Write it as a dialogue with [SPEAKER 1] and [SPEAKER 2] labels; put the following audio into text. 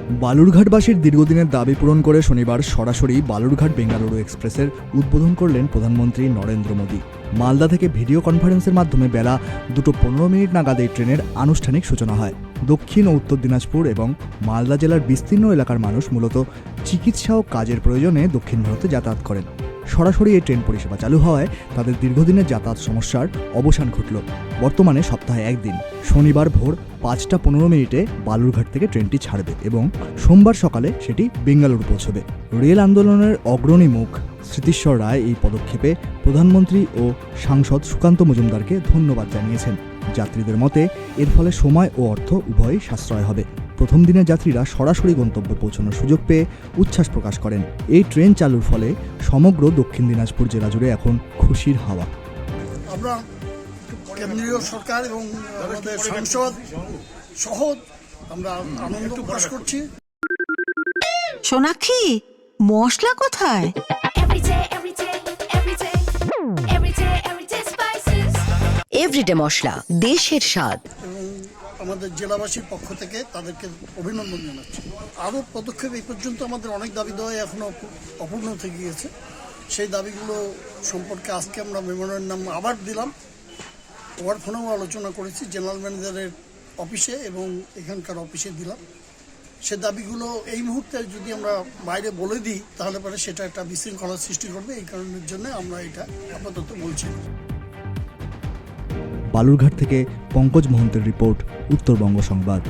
[SPEAKER 1] বালুরঘাটবাসীর দীর্ঘদিনের দাবি পূরণ করে শনিবার সরাসরি বালুরঘাট বেঙ্গালুরু এক্সপ্রেসের উদ্বোধন করলেন প্রধানমন্ত্রী নরেন্দ্র মোদী। মালদা থেকে ভিডিও কনফারেন্সের মাধ্যমে বেলা 2:15 নাগাদ এই ট্রেনের আনুষ্ঠানিক সূচনা হয়। দক্ষিণ ও উত্তর দিনাজপুর এবং মালদা জেলার বিস্তীর্ণ এলাকার মানুষ মূলত চিকিৎসা ও কাজের প্রয়োজনে দক্ষিণ ভারতে যাতায়াত করেন। সরাসরি এই ট্রেন পরিষেবা চালু হওয়ায় তাদের দীর্ঘদিনের যাতায়াত সমস্যার অবসান ঘটল। বর্তমানে সপ্তাহে একদিন শনিবার ভোর 5:15 বালুরঘাট থেকে ট্রেনটি ছাড়বে এবং সোমবার সকালে সেটি বেঙ্গালুরু পৌঁছবে। রেল আন্দোলনের অগ্রণী মুখ স্মৃতিশ্বর রায় এই পদক্ষেপে প্রধানমন্ত্রী ও সাংসদ সুকান্ত মজুমদারকে ধন্যবাদ জানিয়েছেন। যাত্রীদের মতে এর ফলে সময় ও অর্থ উভয়ই সাশ্রয় হবে। প্রথম দিনের যাত্রীরা সরাসরি গন্তব্যে পৌঁছানোর সুযোগ পেয়ে উচ্ছ্বাস প্রকাশ করেন। এই ট্রেন চালুর ফলে সমগ্র দক্ষিণ দিনাজপুর জেলা জুড়ে এখন খুশির হাওয়া।
[SPEAKER 2] আমরা কেন্দ্রীয় সরকার এবং আমাদের সাংসদ সহ আমরা আনন্দ প্রকাশ করছি।
[SPEAKER 3] সোনাক্ষী, মশলা কোথায়? এভরিডে মশলা, দেশের স্বাদ।
[SPEAKER 2] এবং আমাদের জেলাবাসীর পক্ষ থেকে তাদেরকে অভিনন্দন জানাচ্ছি। আরও পদক্ষেপ এই পর্যন্ত আমাদের অনেক দাবি দেওয়া এখনও অপূর্ণ থেকে গিয়েছে। সেই দাবিগুলো সম্পর্কে আজকে আমরা মেমোরেন্ডাম আবার দিলাম। ওয়ার ফোনেও আলোচনা করেছি, জেনারেল ম্যানেজারের অফিসে এবং এখানকার অফিসে দিলাম। সে দাবিগুলো এই মুহূর্তে যদি আমরা বাইরে বলে দিই তাহলে পরে সেটা একটা বিশৃঙ্খলার সৃষ্টি করবে। এই কারণের জন্য আমরা এটা আপাতত বলছি।
[SPEAKER 1] বালুরঘাট থেকে পঙ্কজ মহন্তের রিপোর্ট, উত্তরবঙ্গ সংবাদ।